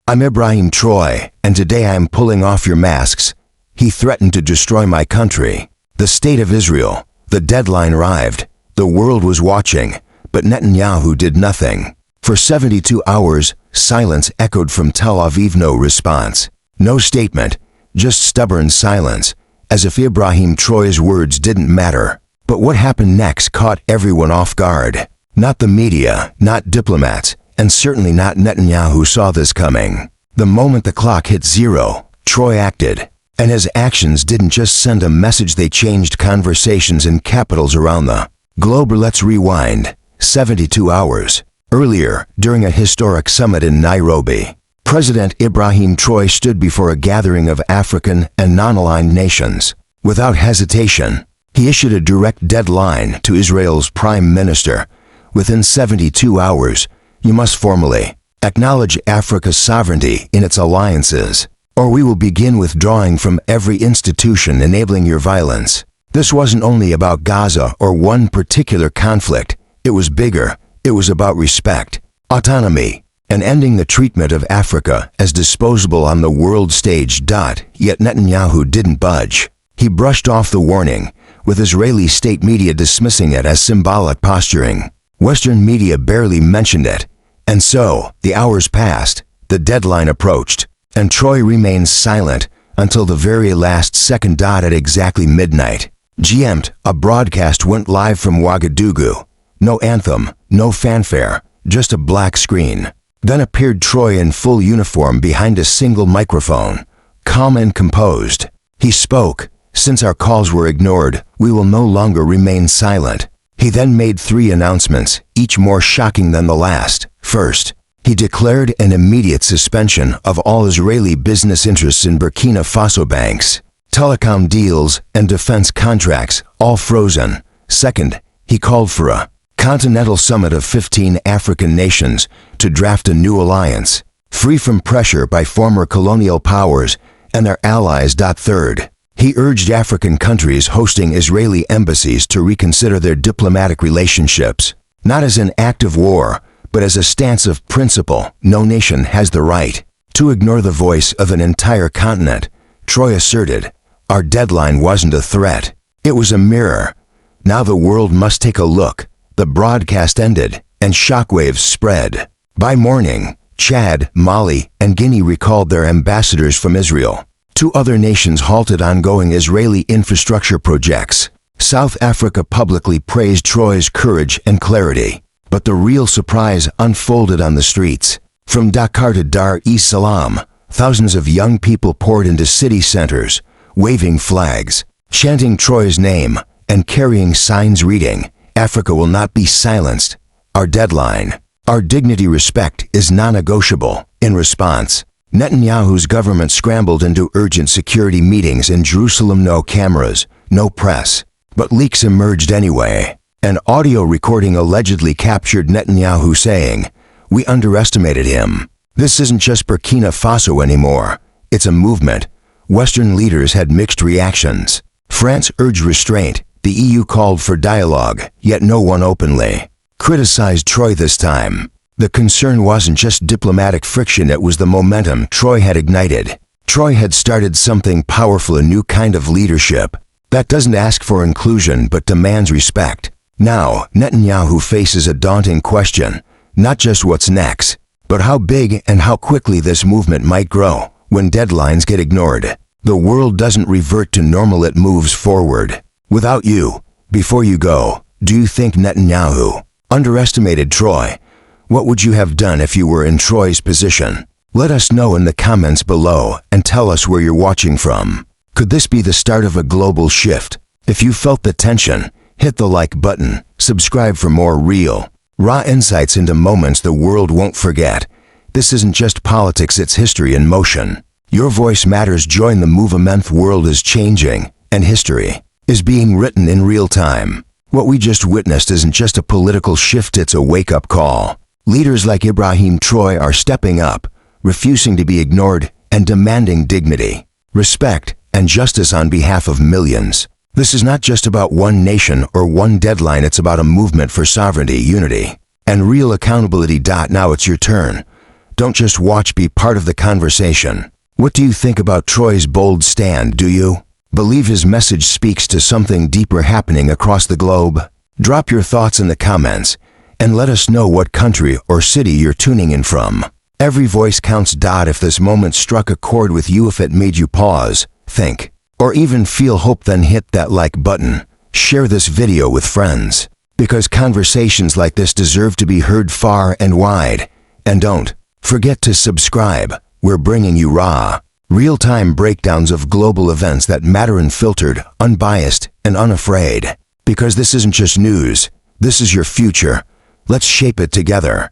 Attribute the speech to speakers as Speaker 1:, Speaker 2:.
Speaker 1: I'm Ibrahim Troy, and today I am pulling off your masks. He threatened to destroy my country. The state of Israel. The deadline arrived. The world was watching, but Netanyahu did nothing. For 72 hours, silence echoed from Tel Aviv. No response. No statement. Just stubborn silence, as if Ibrahim Troy's words didn't matter. But what happened next caught everyone off guard. Not the media, not diplomats, and certainly not Netanyahu saw this coming. The moment the clock hit zero, Troy acted. And his actions didn't just send a message, they changed conversations in capitals around the globe. Let's rewind 72 hours. Earlier, during a historic summit in Nairobi, President Ibrahim Troy stood before a gathering of African and non-aligned nations. Without hesitation, he issued a direct deadline to Israel's Prime Minister. Within 72 hours, you must formally acknowledge Africa's sovereignty in its alliances, or we will begin withdrawing from every institution enabling your violence. This wasn't only about Gaza or one particular conflict. It was bigger. It was about respect, autonomy, and ending the treatment of Africa as disposable on the world stage. Yet Netanyahu didn't budge. He brushed off the warning, with Israeli state media dismissing it as symbolic posturing. Western media barely mentioned it. And so, the hours passed, the deadline approached, and Troy remained silent until the very last second. At exactly midnight, GMT, a broadcast went live from Ouagadougou. No anthem, no fanfare, just a black screen. Then appeared Troy in full uniform behind a single microphone, calm and composed. He spoke. Since our calls were ignored, we will no longer remain silent. He then made 3 announcements, each more shocking than the last. First, he declared an immediate suspension of all Israeli business interests in Burkina Faso banks, telecom deals, and defense contracts, all frozen. Second, he called for a continental summit of 15 African nations to draft a new alliance, free from pressure by former colonial powers and their allies. Third, he urged African countries hosting Israeli embassies to reconsider their diplomatic relationships, not as an act of war, but as a stance of principle. No nation has the right to ignore the voice of an entire continent, Troy asserted. Our deadline wasn't a threat. It was a mirror. Now the world must take a look. The broadcast ended, and shockwaves spread. By morning, Chad, Mali, and Guinea recalled their ambassadors from Israel. 2 other nations halted ongoing Israeli infrastructure projects. South Africa publicly praised Troy's courage and clarity. But the real surprise unfolded on the streets. From Dakar to Dar es Salaam, thousands of young people poured into city centers, waving flags, chanting Troy's name, and carrying signs reading, "Africa will not be silenced. Our deadline, our dignity, respect is non-negotiable." In response, Netanyahu's government scrambled into urgent security meetings in Jerusalem. No cameras, no press. But leaks emerged anyway. An audio recording allegedly captured Netanyahu saying, "We underestimated him. This isn't just Burkina Faso anymore. It's a movement." Western leaders had mixed reactions. France urged restraint. The EU called for dialogue, yet no one openly criticized Troy this time. The concern wasn't just diplomatic friction, it was the momentum Troy had ignited. Troy had started something powerful, a new kind of leadership that doesn't ask for inclusion but demands respect. Now, Netanyahu faces a daunting question, not just what's next, but how big and how quickly this movement might grow. When deadlines get ignored, the world doesn't revert to normal, it moves forward. Without you, before you go, do you think Netanyahu underestimated Troy? What would you have done if you were in Troy's position? Let us know in the comments below and tell us where you're watching from. Could this be the start of a global shift? If you felt the tension, hit the like button, subscribe for more real, raw insights into moments the world won't forget. This isn't just politics, it's history in motion. Your voice matters. Join the movement. World is changing, and history is being written in real time. What we just witnessed isn't just a political shift, it's a wake-up call. Leaders like Ibrahim Troy are stepping up, refusing to be ignored, and demanding dignity, respect, and justice on behalf of millions. This is not just about one nation or one deadline, it's about a movement for sovereignty, unity, and real accountability. Now it's your turn. Don't just watch, be part of the conversation. What do you think about Troy's bold stand, do you? Believe his message speaks to something deeper happening across the globe? Drop your thoughts in the comments and let us know what country or city you're tuning in from. Every voice counts. If this moment struck a chord with you, if it made you pause, think, or even feel hope, then hit that like button. Share this video with friends, because conversations like this deserve to be heard far and wide. And don't forget to subscribe. We're bringing you raw, real-time breakdowns of global events that matter, unfiltered, unbiased, and unafraid. Because this isn't just news, this is your future. Let's shape it together.